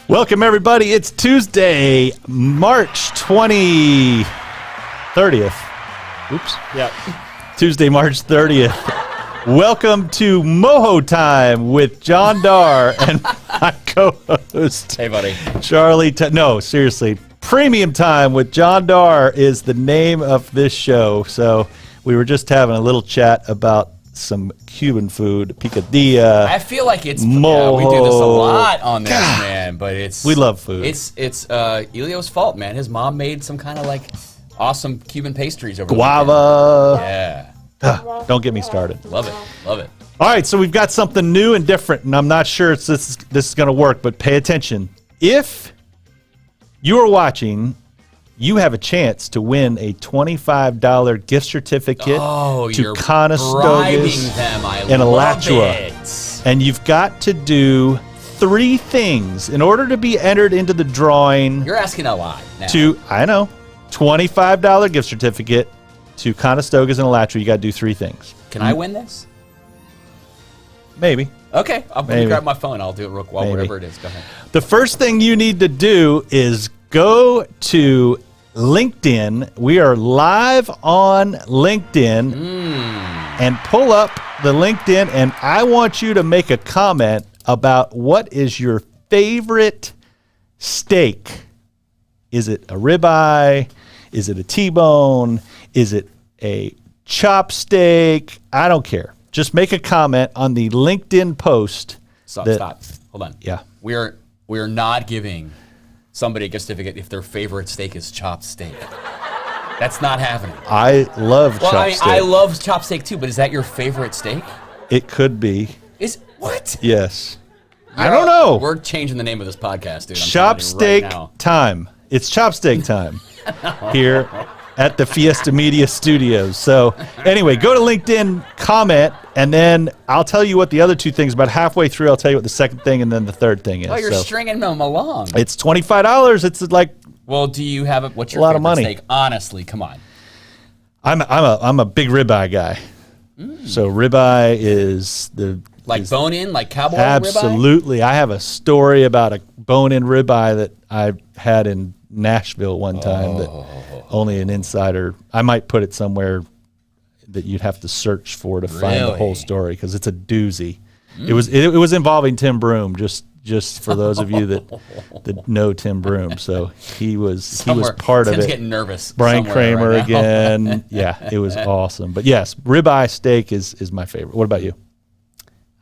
Welcome, everybody. It's Tuesday, March 30th. Oops. Yep. Tuesday, March 30th. Welcome to Moho Time with John Darr and my co-host. Hey, buddy. Charlie. No, seriously. Premium Time with John Darr is the name of this show. So we were just having a little chat about some Cuban food, picadilla. I feel like it's mojo. we do this a lot on this, man. But we love food. It's Elio's fault, man. His mom made some kind of like awesome Cuban pastries over guava. The weekend. Don't get me started. Love it, love it. All right, so we've got something new and different, and I'm not sure this is going to work, but pay attention. If you are watching, you have a chance to win a $25 gift certificate to Conestogas and Alachua. And you've got to do 3 things in order to be entered into the drawing. You're asking a lot now. I know, $25 gift certificate to Conestogas and Alachua. You got to do 3 things. Can I win this? Maybe. Okay, I'm going to grab my phone. I'll do it real quick. Whatever it is. Go ahead. The first thing you need to do is go to LinkedIn. We are live on LinkedIn. And pull up the LinkedIn, and I want you to make a comment about what is your favorite steak. Is it a ribeye? Is it a T-bone? Is it a chop steak? I don't care. Just make a comment on the LinkedIn post. Stop. Hold on. Yeah. We are not giving somebody a gift certificate if their favorite steak is chopped steak. That's not happening. I love chop steak. I love chop steak too, but is that your favorite steak? It could be. What? Yes. I don't know. We're changing the name of this podcast, dude. Chop steak time. It's chop steak time here at the Fiesta Media Studios. So anyway, go to LinkedIn, comment, and then I'll tell you what the other 2 things. About halfway through, I'll tell you what the second thing and then the third thing is. Oh, you're stringing them along. It's $25. It's like, well, do you have what's your a lot favorite of money. steak? Honestly, come on. I'm a big ribeye guy. So ribeye is bone in, like cowboy ribeye? Absolutely. I have a story about a bone-in ribeye that I had in Nashville one time that only an insider. I might put it somewhere that you'd have to search for to find the whole story because it's a doozy. It was involving Tim Broom, just for those of you that know Tim Broom. So he was part of it. Tim's getting nervous. Brian Kramer right again. Yeah, it was awesome. But yes, ribeye steak is my favorite. What about you?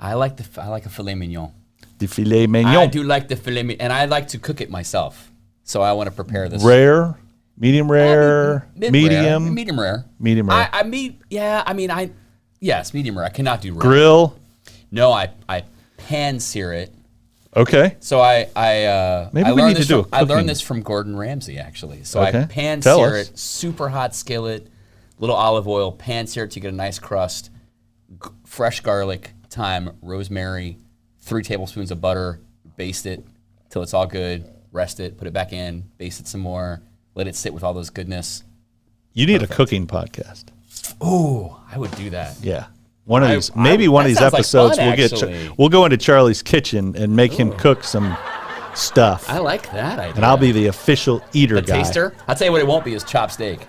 I like a filet mignon. The filet mignon. I do like the filet mignon, and I like to cook it myself. So I want to prepare this. Rare, medium rare, medium, medium rare. Medium rare. Yes, medium rare. I cannot do rare. Grill. No, I pan sear it. Okay. So I learned this from Gordon Ramsay actually. So I pan sear it, super hot skillet, little olive oil, pan sear it to get a nice crust, fresh garlic, thyme, rosemary, 3 tablespoons of butter, baste it till it's all good, rest it, put it back in, baste it some more, let it sit with all those goodness. You need a cooking podcast. Oh, I would do that. Yeah. One of these episodes we'll go into Charlie's kitchen and make him cook some stuff. I like that idea. And I'll be the official eater guy. Taster? I'll tell you what it won't be is chop steak.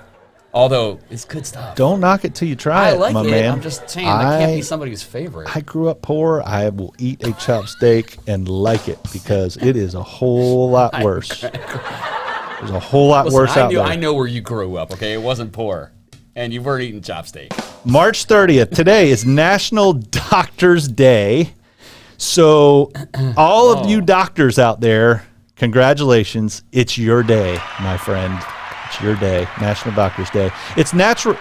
Although it's good stuff. Don't knock it till you try it, my man. I'm just saying that can't be somebody's favorite. I grew up poor. I will eat a chop steak and like it because it is a whole lot worse. There's a whole lot worse out there. I know where you grew up, okay? It wasn't poor. And you weren't eating chop steak. March 30th. Today is National Doctors Day. So all of you doctors out there, congratulations. It's your day, my friend. It's your day, National Doctors Day. It's National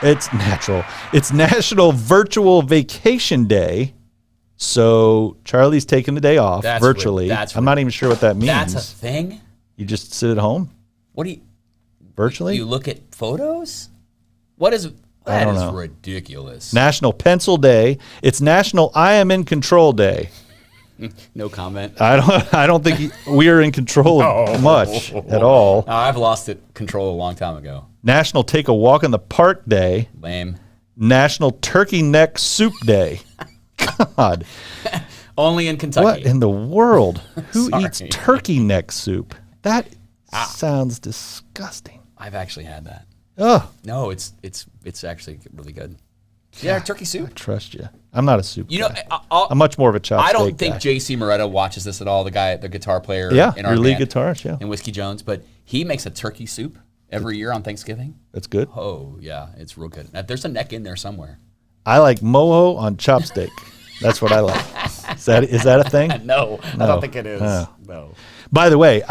Virtual Vacation Day. So Charlie's taking the day off virtually. I'm not even sure what that means. That's a thing? You just sit at home? What do you... Virtually? You look at photos? That is ridiculous. National Pencil Day. It's National I Am in Control Day. No comment. I don't think we are in control of much at all. I've lost control a long time ago. National Take a Walk in the Park Day. Lame. National Turkey Neck Soup Day. God. Only in Kentucky. What in the world? Who eats turkey neck soup? That sounds disgusting. I've actually had that. Oh. No, it's actually really good. Yeah, turkey soup. I trust you. I'm not a soup You know, guy. I'm much more of a chopstick I don't think guy. J.C. Moretta watches this at all, the guitar player Yeah, in our your lead band, guitarist, yeah. and Whiskey Jones, but he makes a turkey soup every year on Thanksgiving. That's good. Oh, yeah, it's real good. Now, there's a neck in there somewhere. I like mojo on chopstick. That's what I like. Is that a thing? No, I don't think it is. No. By the way,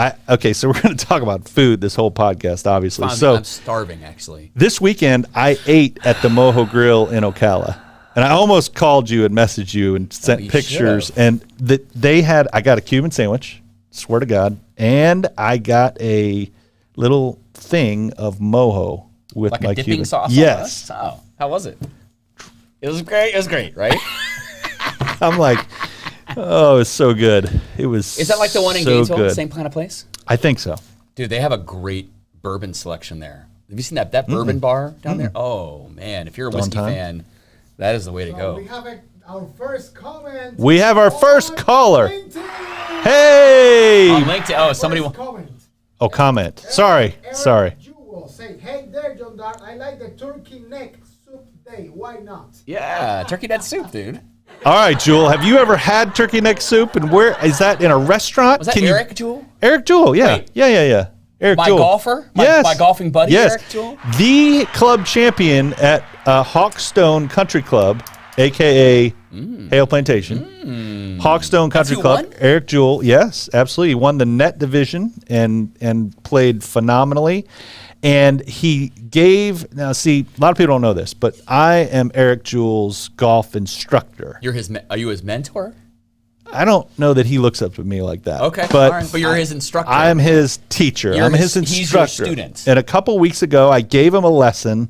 so we're going to talk about food this whole podcast, obviously. So I'm starving, actually. This weekend, I ate at the Mojo Grill in Ocala. And I almost called you and messaged you and sent pictures. And I got a Cuban sandwich, swear to God, and I got a little thing of mojo with like my a dipping Cuban sauce. Yes. Oh, how was it? It was great. It was great, right? I'm like, oh, it's so good. It was. Is that like the one in so Gainesville? good. Same kind of place? I think so. Dude, they have a great bourbon selection there. Have you seen that bourbon bar down there? Oh man, if you're a whiskey fan, that is the way to go. We have our first comment. We have our first caller. LinkedIn. Hey! On LinkedIn. Oh, somebody. Comment. Oh, comment. Sorry. Jewel say, hey there, John Darr. I like the turkey neck soup day. Why not? Yeah, turkey neck soup, dude. All right, Jewel. Have you ever had turkey neck soup? And where is that in a restaurant? Was that Eric Jewel? Eric Jewel, yeah. Wait. Yeah. Eric My Jewel. golfer? Yes. My golfing buddy, yes. Eric Jewel? The club champion at Hawkstone Country Club, a.k.a. Hale Plantation. Hawkstone Country Club. Won? Eric Jewel, yes, absolutely. He won the net division and played phenomenally. And he gave, now see, a lot of people don't know this, but I am Eric Jewell's golf instructor. Are you his mentor? I don't know that he looks up to me like that. Okay, but, all right. But you're his instructor. I am his teacher. I'm his instructor. He's your student. And a couple weeks ago, I gave him a lesson,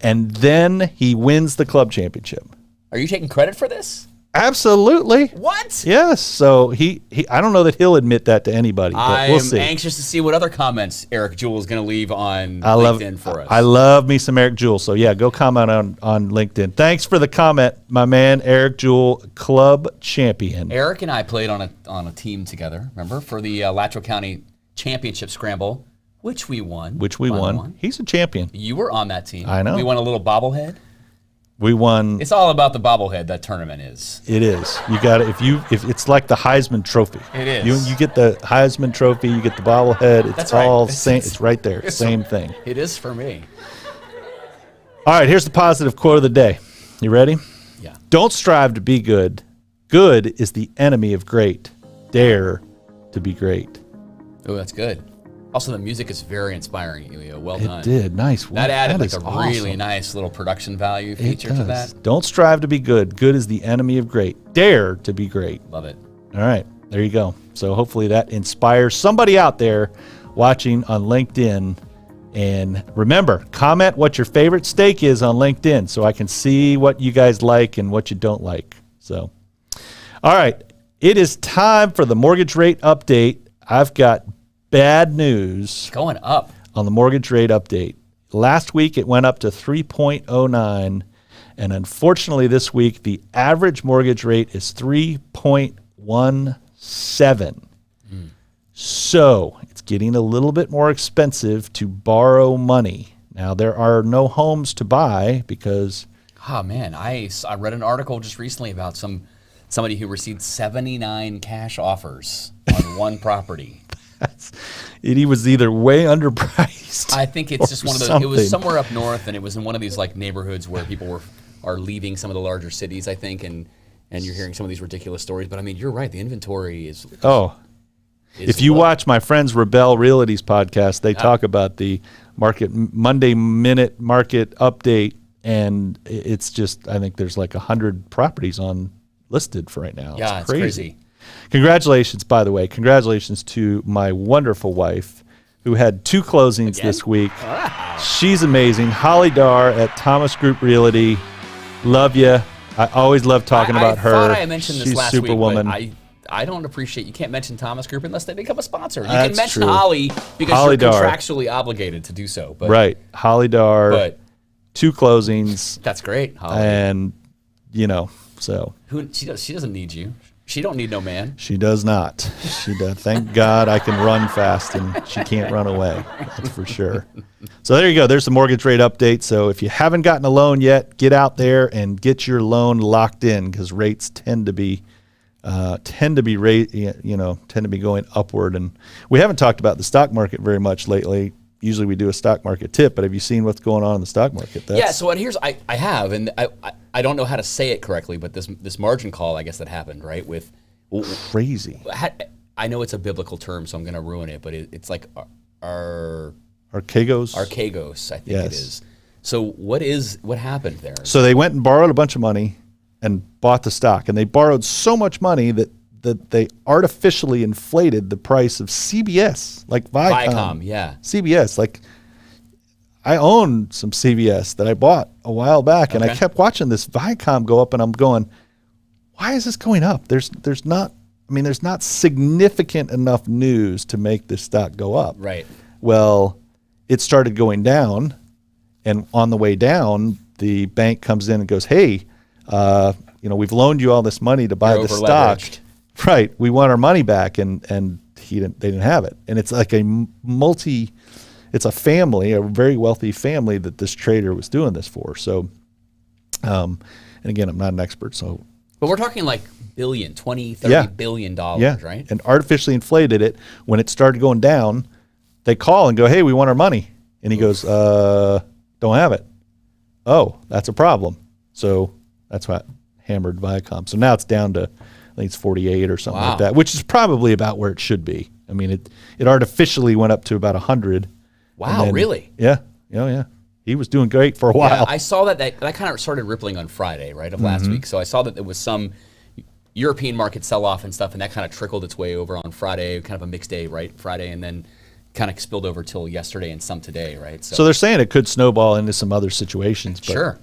and then he wins the club championship. Are you taking credit for this? Absolutely. What? Yes. So he I don't know that he'll admit that to anybody, but we'll see. I'm anxious to see what other comments Eric Jewell is going to leave on LinkedIn for us. I love me some Eric Jewell. So yeah, go comment on LinkedIn. Thanks for the comment, my man, Eric Jewell, club champion. Eric and I played on a team together, remember, for the Alachua County Championship Scramble, which we won. He's a champion. You were on that team. I know. We won a little bobblehead. We won. It's all about the bobblehead, that tournament is. It is. You got it. If it's like the Heisman Trophy. It is. You get the Heisman Trophy. You get the bobblehead. It's That's all right. same. It's right there. Same thing. It is for me. All right. Here's the positive quote of the day. You ready? Yeah. Don't strive to be good. Good is the enemy of great. Dare to be great. Oh, that's good. Also, the music is very inspiring, Elio. Well done. It did. Nice. That added like a awesome. really nice little production value feature to that. Don't strive to be good. Good is the enemy of great. Dare to be great. Love it. All right. There you go. So hopefully that inspires somebody out there watching on LinkedIn. And remember, comment what your favorite steak is on LinkedIn so I can see what you guys like and what you don't like. So, all right. It is time for the mortgage rate update. I've got bad news. Going up. On the mortgage rate update. Last week it went up to 3.09, and unfortunately this week the average mortgage rate is 3.17. So it's getting a little bit more expensive to borrow money. Now there are no homes to buy because... Oh man, I read an article just recently about somebody who received 79 cash offers on one property. He was either way underpriced. I think it's just one of those. Something. It was somewhere up north, and it was in one of these like neighborhoods where people are leaving some of the larger cities. I think, and you're hearing some of these ridiculous stories. But I mean, you're right. The inventory is. If you watch my friends Rebel Realty's podcast, they talk about the Monday Minute Market Update, and it's just I think there's like 100 properties on listed for right now. Yeah, it's crazy. Congratulations, by the way. Congratulations to my wonderful wife who had 2 closings this week. Wow. She's amazing. Holly Darr at Thomas Group Realty. Love you. I always love talking about her. I thought I mentioned this She's last Superwoman. week, but I don't appreciate, you can't mention Thomas Group unless they become a sponsor. You That's can mention true. Holly because Holly you're Darr. contractually obligated to do so. But, Right. Holly Darr. But 2 closings. that's great, Holly. And, so. She doesn't need you. She don't need no man. She does not. She does. Thank God I can run fast and she can't run away. That's for sure. So there you go. There's the mortgage rate update. So if you haven't gotten a loan yet, get out there and get your loan locked in because rates tend to be going upward. And we haven't talked about the stock market very much lately. Usually we do a stock market tip, but have you seen what's going on in the stock market? Yeah, so I have, and I don't know how to say it correctly, but this margin call, I guess that happened, right? With crazy. I know it's a biblical term, so I'm going to ruin it, but it's like Archegos, I think it is. So what happened there? So they went and borrowed a bunch of money and bought the stock, and they borrowed so much money that they artificially inflated the price of CBS, like Viacom. Yeah. CBS, like I own some CBS that I bought a while back, and I kept watching this Viacom go up, and I'm going, why is this going up? There's not significant enough news to make this stock go up. Right. Well, it started going down, and on the way down, the bank comes in and goes, hey, we've loaned you all this money to buy the stock. Right, we want our money back, and they didn't have it, and it's like it's a family, a very wealthy family that this trader was doing this for. So, and again, I'm not an expert, so. But we're talking like $20, $30 billion, right? And artificially inflated it. When it started going down, they call and go, hey, we want our money, and he goes, don't have it. Oh, that's a problem. So that's what hammered Viacom. So now it's down to, I think it's 48 or something like that, which is probably about where it should be. I mean, it artificially went up to about 100. Wow, then, really? Yeah. Yeah. He was doing great for a while. Yeah, I saw that kind of started rippling on Friday, right, of last week. So I saw that there was some European market sell-off and stuff, and that kind of trickled its way over on Friday, kind of a mixed day, right, Friday, and then kind of spilled over till yesterday and some today, right? So they're saying it could snowball into some other situations. But, sure.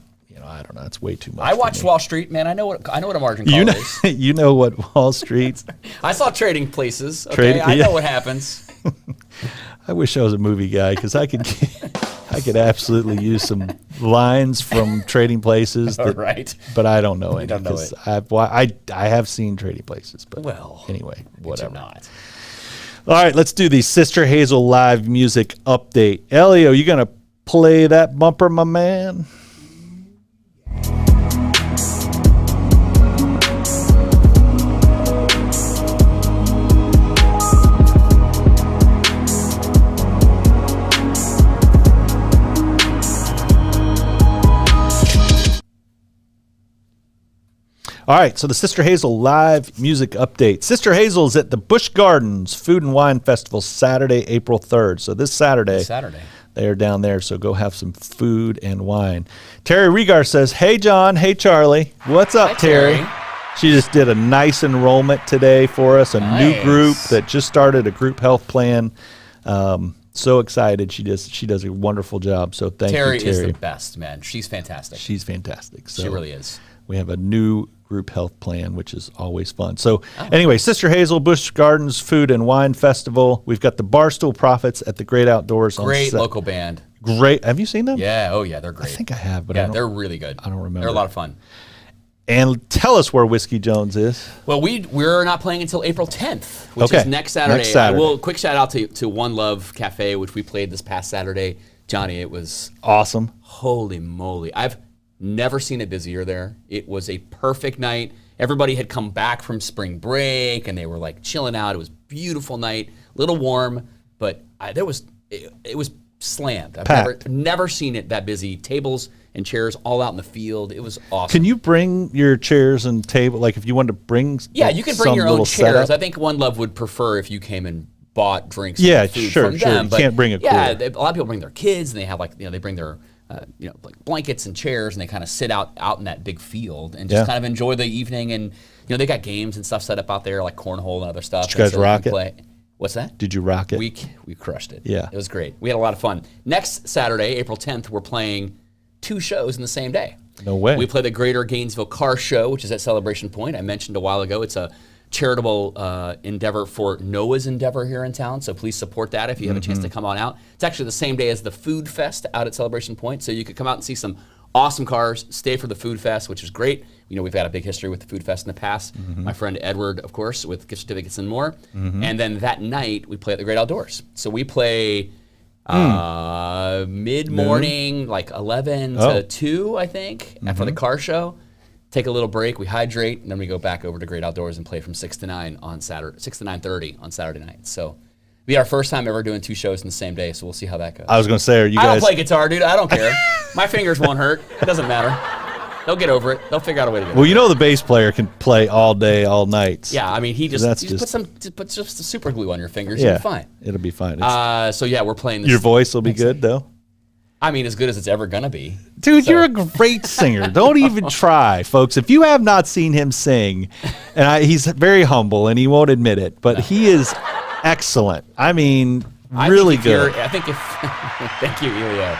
I don't know. It's way too much. I watched Wall Street, man. I know what a margin call is. You know what Wall Street. I saw Trading Places. Okay, I know what happens. I wish I was a movie guy because I could absolutely use some lines from Trading Places. Right. But I don't know any. Don't know it. I have seen Trading Places, but anyway, whatever. Not. All right, let's do the Sister Hazel live music update. Elio, you gonna play that bumper, my man? All right, so the Sister Hazel live music update. Sister Hazel's at the Busch Gardens Food and Wine Festival Saturday, April 3rd. So this Saturday. They are down there, so go have some food and wine. Terry Regar says, hey, John. Hey, Charlie. What's up, Terry? She just did a nice enrollment today for us, a new group that just started a group health plan. So excited. She does a wonderful job, so thank you, Terry. Terry is the best, man. She's fantastic. She's fantastic. So she really is. We have a new group health plan, which is always fun. So anyway, Sister Hazel, Busch Gardens Food and Wine Festival. We've got the Barstool Prophets at the Great Outdoors. Great local band. Great. Have you seen them? Yeah. Oh, yeah. They're great. I think I have, but they're really good. I don't remember. They're a lot of fun. And tell us where Whiskey Jones is. Well, we're not playing until April 10th, which is next Saturday. Quick shout out to One Love Cafe, which we played this past Saturday. Johnny, it was awesome. Holy moly. I've never seen it busier there. It was a perfect night. Everybody had come back from spring break, and they were like chilling out. It was a beautiful night, a little warm, but it was slammed. I've never seen it that busy. Tables and chairs all out in the field. It was awesome. Can you bring your chairs and table? Like if you wanted to bring you can bring your own chairs. I think One Love would prefer if you came and bought drinks and food from them. You can't bring a cooler. Yeah, a lot of people bring their kids, and they have they bring their like blankets and chairs, and they kind of sit out in that big field and just kind of enjoy the evening. And they got games and stuff set up out there like cornhole and other stuff. Did you guys rock it? What's that? Did you rock it? We crushed it. Yeah, it was great. We had a lot of fun. Next Saturday, April 10th, we're playing 2 shows in the same day. No way. We play the Greater Gainesville Car Show, which is at Celebration Point. I mentioned a while ago. It's a charitable endeavor for Noah's Endeavor here in town, so please support that if you have a chance to come on out. It's actually the same day as the Food Fest out at Celebration Point, so you could come out and see some Awesome cars. Stay for the food fest, which is great. You know, we've had a big history with the food fest in the past. My friend Edward, of course, with gift certificates and more. And then that night, we play at the Great Outdoors. So we play mid-morning, like 11 to 2, I think, for the car show. Take a little break, we hydrate, and then we go back over to Great Outdoors and play from 6 to 9 on Saturday, 6 to 9:30 on Saturday night. So it'll be our first time ever doing 2 shows in the same day, so we'll see how that goes. I was going to say, are you guys... I don't play guitar, dude. I don't care. My fingers won't hurt. It doesn't matter. They'll get over it. They'll figure out a way to get over it. Well, you know the bass player can play all day, all night. Yeah, I mean, he just put just super glue on your fingers. Yeah, you'll be fine. It'll be fine. So yeah, we're playing this. Your voice will be good, though? I mean, as good as it's ever going to be. Dude, you're a great singer. Don't even try, folks. If you have not seen him sing, and he's very humble, and he won't admit it, but he is excellent. I mean, really good. I think if... Thank you, Elio.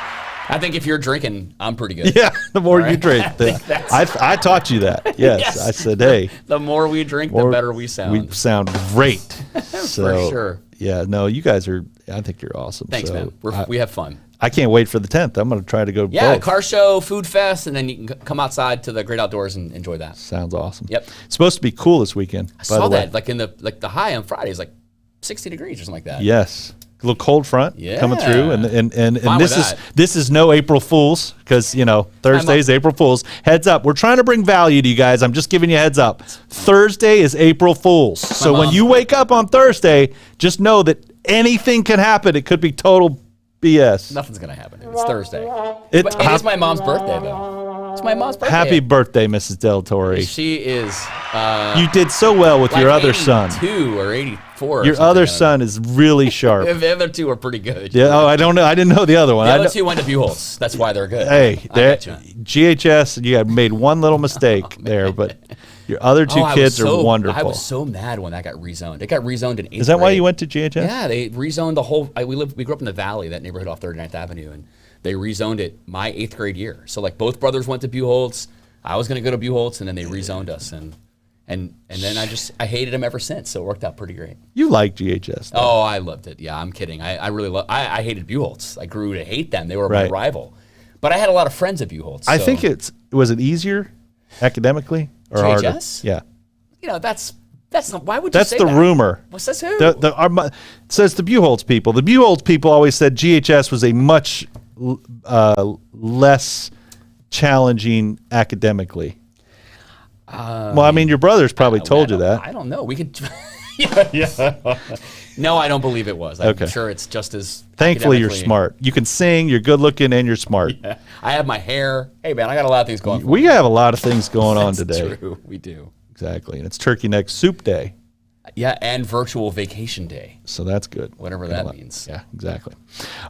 I think if you're drinking, I'm pretty good. Yeah, the more you drink. I taught you that. Yes. I said, hey. The more we drink, the better we sound. We sound great. For sure. Yeah, no, you guys are, I think you're awesome. Thanks, man. We have fun. I can't wait for the 10th. I'm going to try to go both. Car show, food fest, and then you can come outside to the Great Outdoors and enjoy that. Sounds awesome. Yep. It's supposed to be cool this weekend. I saw that. Like the high on Friday is like 60 degrees or something like that. Yes. A little cold front coming through, and this is no April Fools, because Thursday's April Fools. Heads up, we're trying to bring value to you guys. I'm just giving you a heads up. Thursday is April Fools, so when you wake up on Thursday, just know that anything can happen. It could be total BS. Nothing's gonna happen. It's Thursday. It is my mom's birthday, though. It's my mom's birthday. Happy birthday, Mrs. Del Torre. She is. You did so well with your other son. 82 or 84. Your other son is really sharp. The other two are pretty good. Yeah. Oh, I don't know. I didn't know the other one. The other two went to Buchholz. That's why they're good. Hey, GHS. You made one little mistake there, but your other two kids are wonderful. I was so mad when that got rezoned. It got rezoned in 8th grade. Is that why you went to GHS? Yeah, they rezoned the whole. We grew up in the Valley, that neighborhood off 39th Avenue, and they rezoned it my 8th grade year. So like both brothers went to Buchholz. I was going to go to Buchholz, and then they rezoned us, and then I hated them ever since. So it worked out pretty great. You like GHS? Though. Oh, I loved it. Yeah, I'm kidding. I really love. I hated Buchholz. I grew to hate them. They were my rival. But I had a lot of friends at Buchholz. I think was it easier academically or GHS? Harder? Yeah. That's not, why would you say that? That's the rumor. What's this? Who? It says the Buchholz people. The Buchholz people always said GHS was a much less challenging academically. Well, I mean, your brothers probably told you that. I don't know. We could. No, I don't believe it was. I'm sure it's just as. Thankfully, you're smart. You can sing. You're good looking, and you're smart. Yeah. I have my hair. Hey, man, I got a lot of things going for me. We have a lot of things going on today. That's true. We do. Exactly, and it's Turkey Neck Soup Day. Yeah, and virtual vacation day. So that's good. Whatever that means. Yeah, exactly.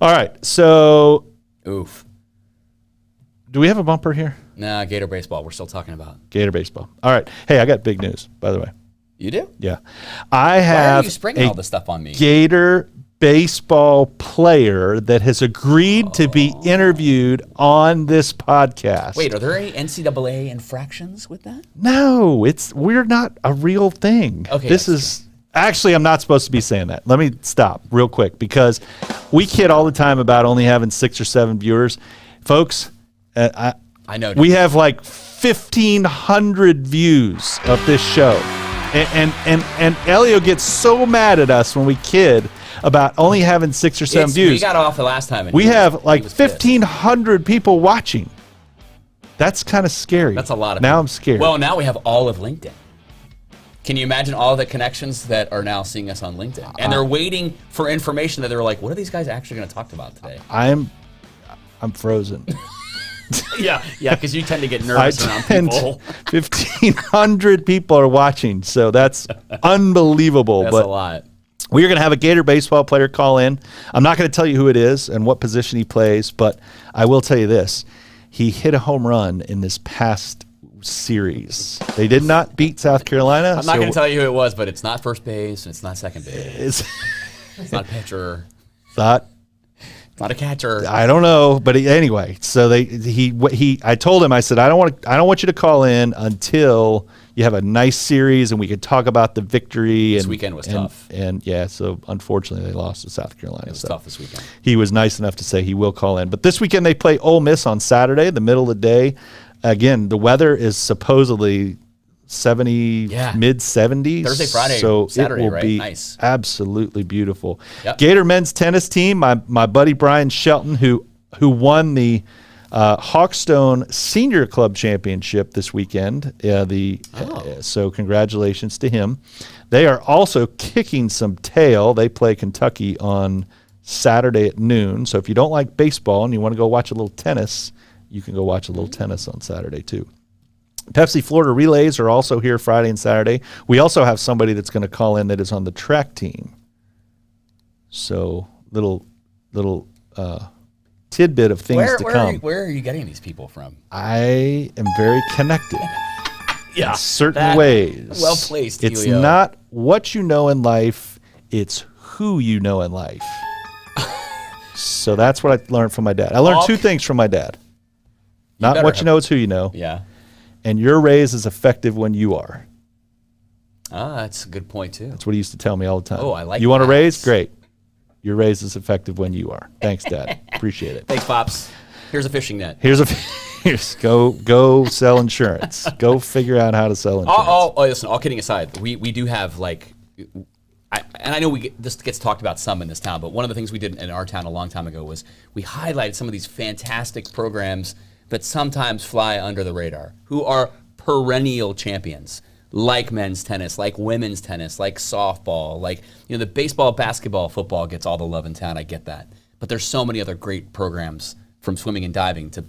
All right, so. Oof. Do we have a bumper here? Nah, Gator Baseball. We're still talking about. Gator Baseball. All right. Hey, I got big news, by the way. You do? Yeah. I have Why are you springing all this stuff on me? Gator Baseball player that has agreed to be interviewed on this podcast. Wait, are there any NCAA infractions with that? No, we're not a real thing. Okay, this is actually, I'm not supposed to be saying that. Let me stop real quick, because we kid all the time about only having 6 or 7 viewers, folks. I know we have like 1,500 views of this show, and Elio gets so mad at us when we kid about only having 6 or 7 views. We got off the last time. We have like 1,500 people watching. That's kind of scary. That's a lot of now people. I'm scared. Well, now we have all of LinkedIn. Can you imagine all the connections that are now seeing us on LinkedIn? And they're waiting for information that they're like, what are these guys actually going to talk about today? I'm frozen. yeah, because you tend to get nervous around people. 1,500 people are watching, so that's unbelievable. That's a lot. We are going to have a Gator baseball player call in. I'm not going to tell you who it is and what position he plays, but I will tell you this. He hit a home run in this past series. They did not beat South Carolina. I'm not going to tell you who it was, but it's not first base and it's not second base. It's not pitcher. It's not a catcher. I don't know, but anyway. So I told him, I said, I don't want you to call in until you have a nice series, and we could talk about the victory. This weekend was tough. And yeah, so unfortunately they lost to South Carolina. It was tough this weekend. He was nice enough to say he will call in. But this weekend they play Ole Miss on Saturday, the middle of the day. Again, the weather is supposedly 70, mid 70s. Thursday, Friday, so Saturday, it will be nice. Absolutely beautiful. Yep. Gator men's tennis team, my buddy Brian Shelton, who won the Hawkstone Senior Club Championship this weekend. So congratulations to him. They are also kicking some tail. They play Kentucky on Saturday at noon. So if you don't like baseball and you want to go watch a little tennis, you can go watch a little tennis on Saturday too. Pepsi Florida Relays are also here Friday and Saturday. We also have somebody that's going to call in that is on the track team. So little tidbit of things to come. Where are you getting these people from? I am very connected in certain ways. Well placed, It's Helio. not what you know in life, it's who you know in life. So that's what I learned from my dad. I learned two things from my dad. Not what you know, it's who you know. Yeah. And your raise is effective when you are. That's a good point, too. That's what he used to tell me all the time. Oh, I like You want a that. raise? Great. Your raise is effective when you are. Thanks, Dad. Appreciate it. Thanks, Pops. Here's a fishing net. Here's go sell insurance. Go figure out how to sell insurance. Listen, all kidding aside, we do have, and I know this gets talked about some in this town, but one of the things we did in our town a long time ago was we highlighted some of these fantastic programs that sometimes fly under the radar, who are perennial champions, like men's tennis, like women's tennis, like softball, like the baseball, basketball, football gets all the love in town. I get that, but there's so many other great programs, from swimming and diving to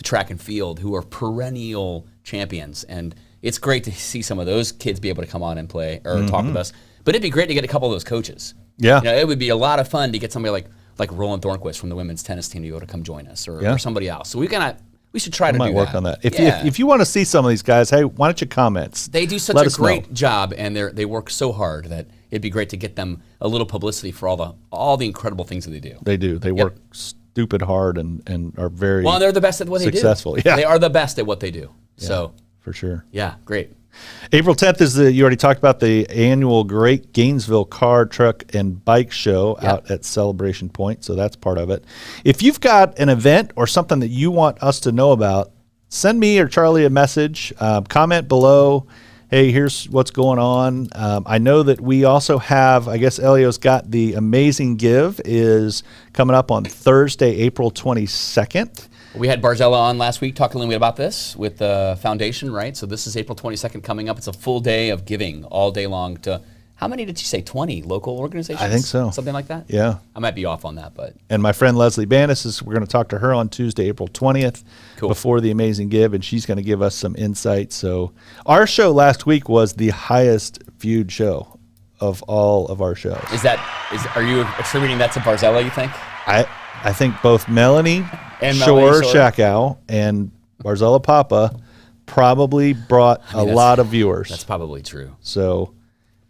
track and field, who are perennial champions, and it's great to see some of those kids be able to come on and play or talk with us. But it'd be great to get a couple of those coaches. Yeah, it would be a lot of fun to get somebody like Roland Thornquist from the women's tennis team to be able to come join us, or somebody else. So we should try to do that. Might work on that. If you want to see some of these guys, hey, why don't you comment? They do such a great job, and they work so hard that it'd be great to get them a little publicity for all the incredible things that they do. They do. They work stupid hard and are very they're the best at what they do. Successful. Yeah, they are the best at what they do. Yeah, so for sure. Yeah, great. April 10th is you already talked about the annual Great Gainesville Car, Truck, and Bike Show out at Celebration Point, so that's part of it. If you've got an event or something that you want us to know about, send me or Charlie a message, comment below. Hey, here's what's going on. I know that we also have, I guess Elio's got the Amazing Give is coming up on Thursday, April 22nd. We had Barzella on last week talking a little bit about this with the foundation, right? So this is April 22nd coming up. It's a full day of giving all day long to, how many did you say, 20 local organizations? I think so. Something like that? Yeah. I might be off on that, but. And my friend Leslie Bannis, we're going to talk to her on Tuesday, April 20th, before the Amazing Give, and she's going to give us some insight. So our show last week was the highest viewed show of all of our shows. Are you attributing that to Barzella, you think? I think both Melanie Shore Shakow and Barzella Papa probably brought a lot of viewers. That's probably true. So,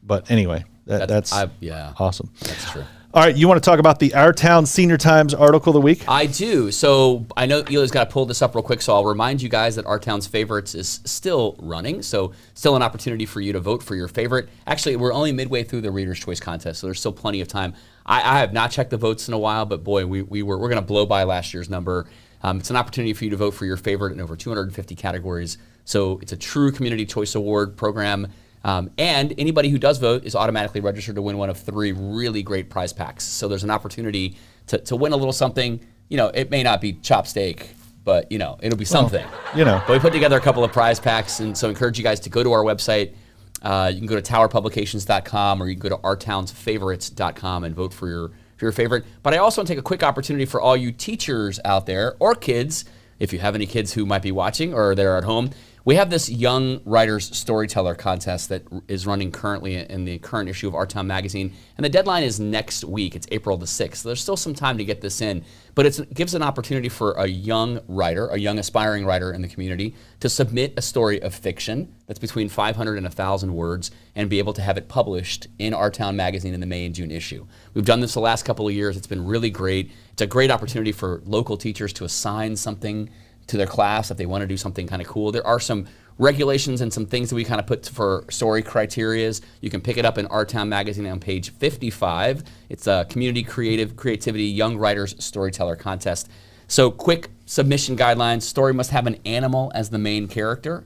but anyway, that's awesome. That's true. All right, you want to talk about the Our Town Senior Times article of the week? I do. So I know Eli's got to pull this up real quick, so I'll remind you guys that Our Town's Favorites is still running, so still an opportunity for you to vote for your favorite. Actually, we're only midway through the Reader's Choice contest, so there's still plenty of time. I have not checked the votes in a while, but boy, we're going to blow by last year's number. It's an opportunity for you to vote for your favorite in over 250 categories. So it's a true community choice award program. And anybody who does vote is automatically registered to win one of 3 really great prize packs. So there's an opportunity to win a little something. It may not be chop steak, but it'll be something. But we put together a couple of prize packs, and so I encourage you guys to go to our website. You can go to towerpublications.com, or you can go to ourtownsfavorites.com and vote for your favorite. But I also want to take a quick opportunity for all you teachers out there, or kids, if you have any kids who might be watching or they're at home. We have this Young Writers Storyteller contest that is running currently in the current issue of Our Town magazine, and the deadline is next week. It's April the 6th. So there's still some time to get this in, but it gives an opportunity for a young writer, a young aspiring writer in the community, to submit a story of fiction that's between 500 and 1,000 words and be able to have it published in Our Town magazine in the May and June issue. We've done this the last couple of years. It's been really great. It's a great opportunity for local teachers to assign something to their class if they want to do something kind of cool. There are some regulations and some things that we kind of put for story criterias. You can pick it up in Our Town magazine on page 55. It's a community creativity young writers storyteller contest. So quick submission guidelines. Story must have an animal as the main character.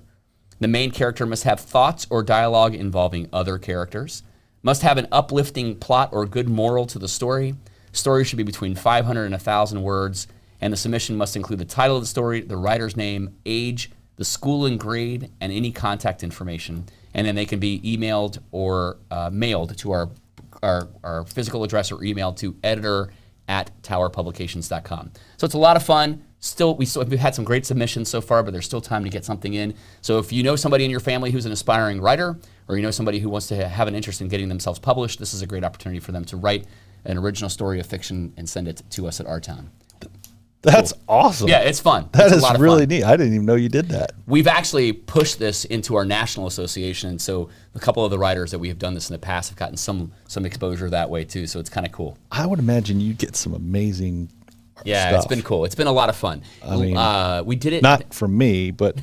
The main character must have thoughts or dialogue involving other characters. Must have an uplifting plot or good moral to the story. Story should be between 500 and 1,000 words. And the submission must include the title of the story, the writer's name, age, the school and grade, and any contact information. And then they can be emailed or mailed to our physical address or emailed to editor@towerpublications.com. So it's a lot of fun. We've had some great submissions so far, but there's still time to get something in. So if you know somebody in your family who's an aspiring writer, or you know somebody who wants to have an interest in getting themselves published, this is a great opportunity for them to write an original story of fiction and send it to us at Our Town. That's awesome. Yeah, it's fun. That is a lot of really neat. I didn't even know you did that. We've actually pushed this into our national association, and so a couple of the writers that we have done this in the past have gotten some exposure that way too. So it's kind of cool. I would imagine you get some amazing stuff. It's been cool. It's been a lot of fun. I mean, we did it not for me, but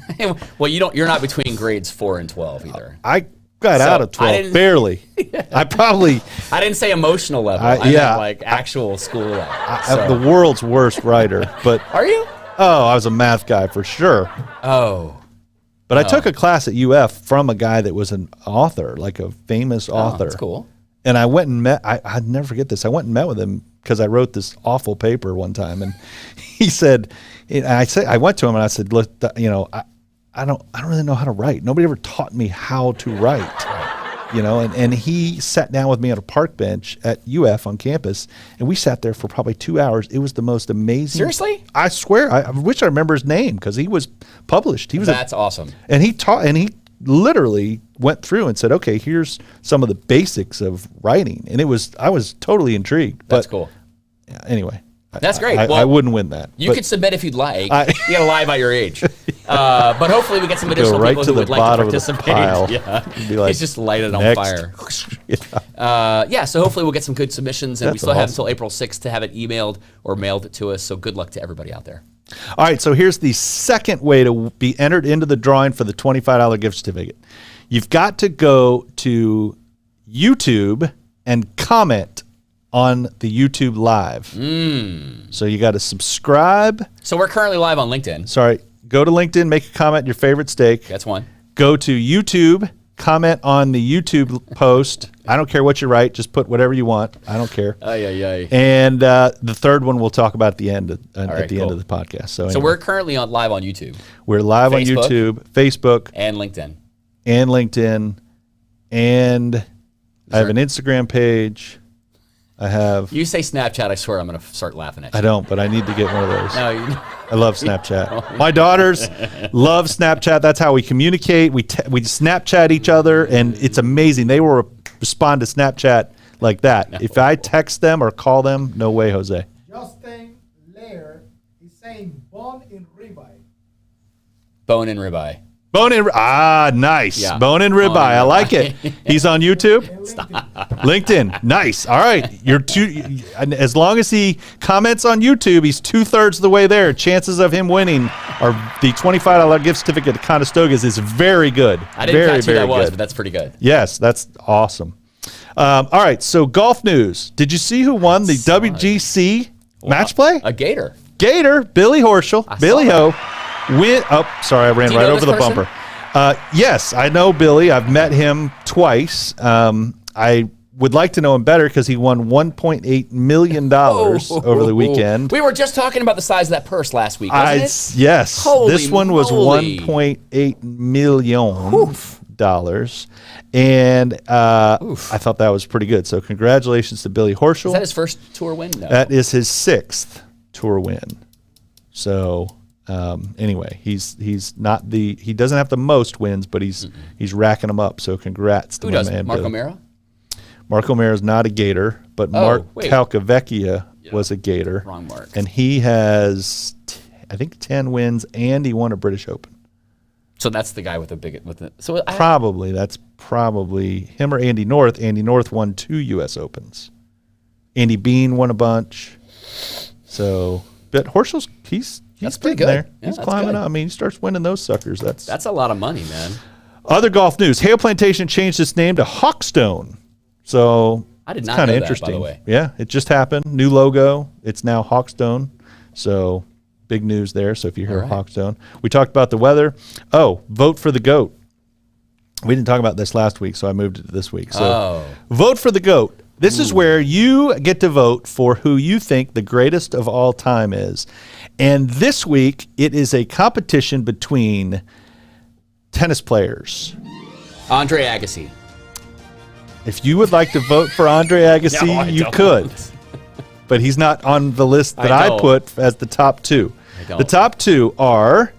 well, you're not between grades 4 and 12 either. I got out of 12 barely. I didn't say emotional level. I meant like actual school level. I'm the world's worst writer, but are you? Oh, I was a math guy for sure. Oh. But I took a class at UF from a guy that was an author, like a famous author. That's cool. And I went and met, I'd never forget this. I went and met with him because I wrote this awful paper one time. And he said, I went to him and I said, look, I don't really know how to write. Nobody ever taught me how to write, and he sat down with me on a park bench at UF on campus, and we sat there for probably 2 hours. It was the most amazing. Seriously? I swear. I wish I remember his name because he was published. That's awesome. And he taught, and he literally went through and said, okay, here's some of the basics of writing. And I was totally intrigued. That's cool. Anyway. That's great. I wouldn't win that. You could submit if you'd like. You got to lie about your age. But hopefully we get some additional people who would like to participate. Yeah. Like, it's just light it on fire. So hopefully we'll get some good submissions, and we still have until April 6th to have it emailed or mailed to us. So good luck to everybody out there. All right, so here's the second way to be entered into the drawing for the $25 gift certificate. You've got to go to YouTube and comment on the YouTube Live. So you got to subscribe. So we're currently live on LinkedIn. Sorry. Go to LinkedIn, make a comment, your favorite steak. That's one. Go to YouTube, comment on the YouTube post. I don't care what you write. Just put whatever you want. I don't care. And the third one we'll talk about at the end of the podcast. So anyway. We're currently live on YouTube. We're live on YouTube, Facebook. And LinkedIn. And I have an Instagram page. You say Snapchat, I swear I'm going to start laughing at you. I don't, but I need to get one of those. No, I love Snapchat. My daughters love Snapchat. That's how we communicate. We Snapchat each other, and it's amazing. They will respond to Snapchat like that. No. If I text them or call them, no way, Jose. Justin Lair is saying bone in ribeye. Bone in ribeye. Nice. Yeah. Bone and ribeye. I like it. He's on YouTube? LinkedIn. Nice. All right. As long as he comments on YouTube, he's 2/3 of the way there. Chances of him winning the $25 gift certificate to Conestogas is very good. I didn't catch who that was, but that's pretty good. Yes, that's awesome. All right. So golf news. Did you see who won the WGC match play? A Gator. Billy Horschel. Billy Ho. Sorry, I ran right over the bumper. Yes, I know Billy. I've met him twice. I would like to know him better because he won $1.8 million over the weekend. We were just talking about the size of that purse last week, wasn't it? Yes. This one was $1.8 million. And I thought that was pretty good. So congratulations to Billy Horschel. Is that his first tour win? No. That is his 6th tour win. So... anyway, he doesn't have the most wins, but he's racking them up. So congrats to my man. Mark O'Mara? Mark O'Mara is not a Gator, but Mark Calcavecchia was a Gator. Wrong Mark. And he has, I think, 10 wins, and he won a British Open. So that's the guy with the big. That's probably him or Andy North. Andy North won 2 U.S. Opens. Andy Bean won a bunch. So, but Horschel's He's pretty good. There. Yeah, he's climbing up. I mean, he starts winning those suckers. That's a lot of money, man. Other golf news: Hale Plantation changed its name to Hawkstone. So I did not know interesting. That, by the way. Yeah, it just happened. New logo. It's now Hawkstone. So big news there. So if you hear Hawkstone, we talked about the weather. Oh, vote for the GOAT. We didn't talk about this last week, so I moved it to this week. So vote for the GOAT. This is where you get to vote for who you think the greatest of all time is. And this week, it is a competition between tennis players. Andre Agassi. If you would like to vote for Andre Agassi, you could. But he's not on the list that I put as the top two. The top two are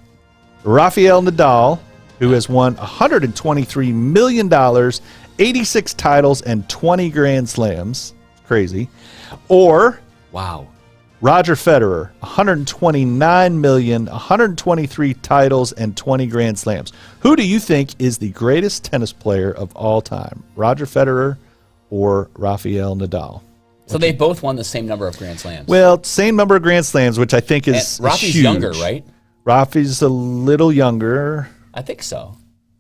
Rafael Nadal, who has won $123 million, 86 titles, and 20 Grand Slams. Crazy. Or Roger Federer, $129 million, 123 titles, and 20 Grand Slams. Who do you think is the greatest tennis player of all time? Roger Federer or Rafael Nadal? So they both won the same number of Grand Slams. Well, same number of Grand Slams, which I think is Rafi's huge. Younger, right? Rafi's a little younger. I think so.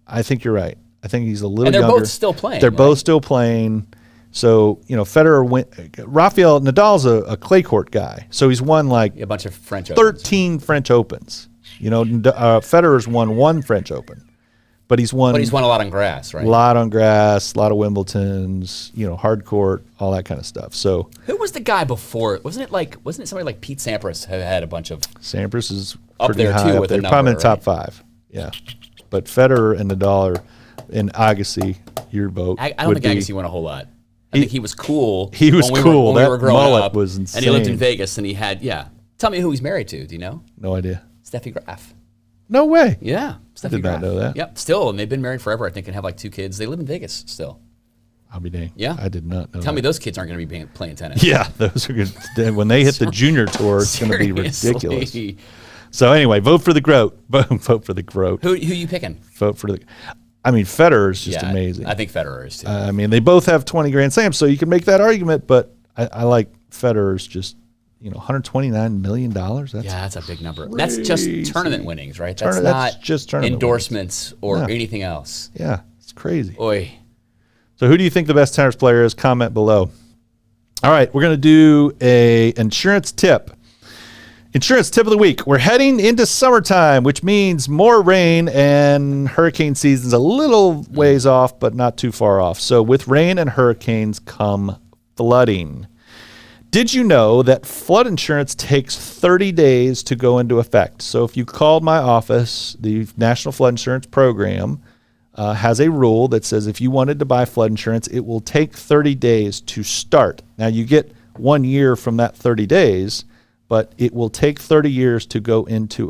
I think you're right. I think he's a little younger. And they're both still playing. They're both still playing. So, Federer Rafael Nadal's a clay court guy. So he's won like a bunch of French 13 French Opens. Federer's won one French Open. But he's won a lot on grass, right? A lot on grass, a lot of Wimbledons, hard court, all that kind of stuff. So who was the guy before? Wasn't it somebody like Pete Sampras had a bunch of Sampras is up pretty there high too up with there. the number, probably in the top 5. Yeah. But Federer and Nadal are in Agassi, your vote. I don't think Agassi won a whole lot. I think he was cool. He was cool. When we were growing mullet up, was insane. And he lived in Vegas, and he had, Tell me who he's married to. Do you know? No idea. Steffi Graf. No way. Yeah. I did not know that. Yep. Still, and they've been married forever, I think, and have like 2 kids. They live in Vegas still. I'll be dang. Yeah. I did not know Tell that. me those kids aren't going to be playing tennis. Yeah, those are good. When they hit the junior tour, it's going to be ridiculous. So anyway, vote for the GOAT. Vote for the GOAT. Who you picking? Vote for the. Federer is just amazing. I think Federer is too. They both have 20 Grand Slams, so you can make that argument. But I like Federer's just, $129 million. That's a big number. That's just tournament winnings, right? That's not just tournament endorsements or anything else. Yeah, it's crazy. Oy. So who do you think the best tennis player is? Comment below. All right, we're going to do a insurance tip. Insurance tip of the week. We're heading into summertime, which means more rain, and hurricane season's a little ways off, but not too far off. So with rain and hurricanes come flooding. Did you know that flood insurance takes 30 days to go into effect? So if you called my office, the National Flood Insurance Program has a rule that says if you wanted to buy flood insurance, it will take 30 days to start. Now you get 1 year from that 30 days, but it will take 30 days to go into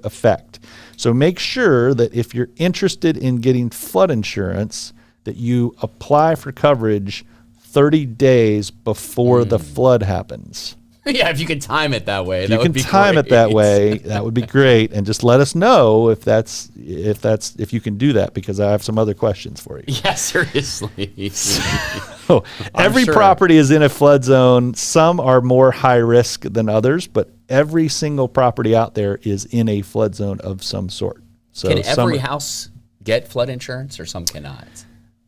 effect. So make sure that if you're interested in getting flood insurance, that you apply for coverage 30 days before the flood happens. Yeah, if you can time it that way, that would be great. If you can time it that way, that would be great. And just let us know if you can do that, because I have some other questions for you. Yeah, seriously. So every property is in a flood zone. Some are more high risk than others, but every single property out there is in a flood zone of some sort. So can every house get flood insurance, or some cannot?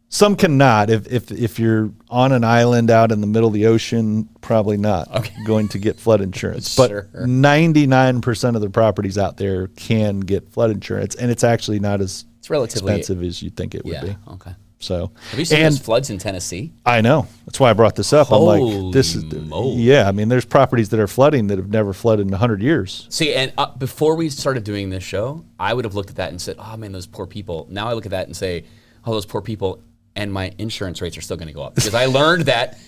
Some cannot. If you're on an island out in the middle of the ocean, probably not going to get flood insurance. But 99% of the properties out there can get flood insurance, and it's actually not as expensive as you think it would be. Okay. So have you seen those floods in Tennessee? I know. That's why I brought this up. I'm like, there's properties that are flooding that have never flooded in 100 years. See, and before we started doing this show, I would have looked at that and said, oh man, those poor people. Now I look at that and say, oh, those poor people. And my insurance rates are still going to go up, because I learned that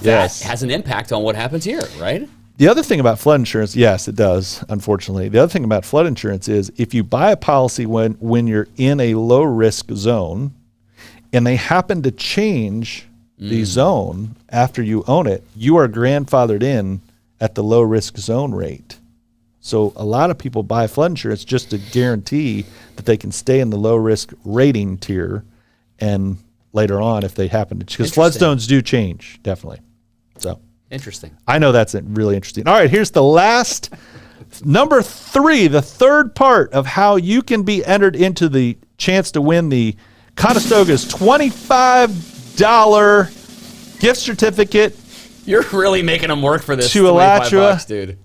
that has an impact on what happens here, right? The other thing about flood insurance, yes, it does, unfortunately. The other thing about flood insurance is if you buy a policy when you're in a low-risk zone and they happen to change the zone after you own it, you are grandfathered in at the low-risk zone rate. So a lot of people buy flood insurance just to guarantee that they can stay in the low-risk rating tier, and later on if they happen to, because flood zones do change, definitely. So Interesting. I know that's really interesting. All right, here's the last, number 3, the third part of how you can be entered into the chance to win the Conestoga's $25 gift certificate. You're really making them work for this. To Alachua, dude.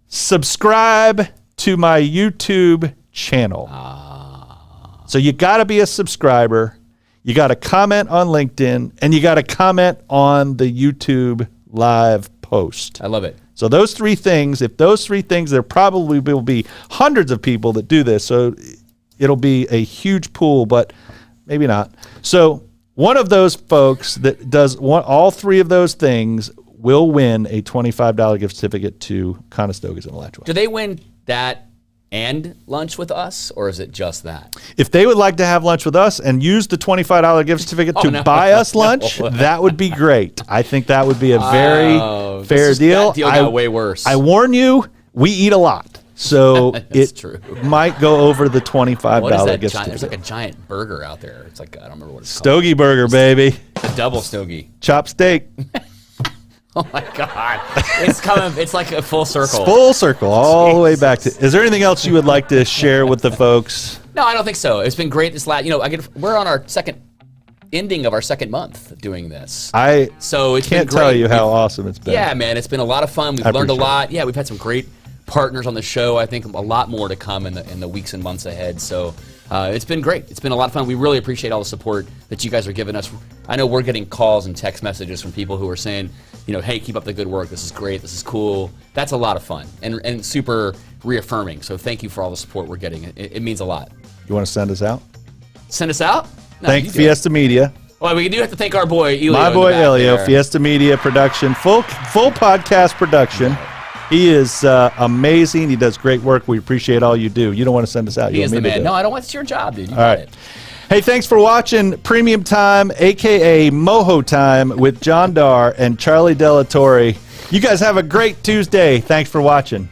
Subscribe to my YouTube channel. So you got to be a subscriber. You got to comment on LinkedIn, and you got to comment on the YouTube live post. I love it. So those 3 things, if those 3 things, there probably will be hundreds of people that do this. So it'll be a huge pool, but maybe not. So one of those folks that does all 3 of those things will win a $25 gift certificate to Conestoga's in Alachua. Do they win that and lunch with us, or is it just that? If they would like to have lunch with us and use the $25 gift certificate to buy us lunch, that would be great. I think that would be a very fair deal. That deal got way worse. I warn you, we eat a lot. So true. Might go over the $25 what is that gift giant, certificate. There's like a giant burger out there. It's like, I don't remember what it's Stogie burger, baby. A double stogie. Chop steak. Oh my God! It's coming. It's like a full circle. Full circle, all the way back to. Is there anything else you would like to share with the folks? No, I don't think so. It's been great this last. We're on our ending of our second month doing this. So it's can't tell you how awesome it's been. Yeah, man, it's been a lot of fun. We've learned a lot. Yeah, we've had some great partners on the show. I think a lot more to come in the weeks and months ahead. So. It's been great. It's been a lot of fun. We really appreciate all the support that you guys are giving us. I know we're getting calls and text messages from people who are saying, hey, keep up the good work. This is great. This is cool. That's a lot of fun and super reaffirming. So thank you for all the support we're getting. It means a lot. You want to send us out? Send us out? No, thank Fiesta Media. Well, we do have to thank our boy, Elio. My boy, Elio. Fiesta Media production. Full podcast production. He is amazing. He does great work. We appreciate all you do. You don't want to send us out. He is the man. No, I don't want. It's your job, dude. All right. Hey, thanks for watching Premium Time, a.k.a. Moho Time, with John Darr and Charlie Delatorre. You guys have a great Tuesday. Thanks for watching.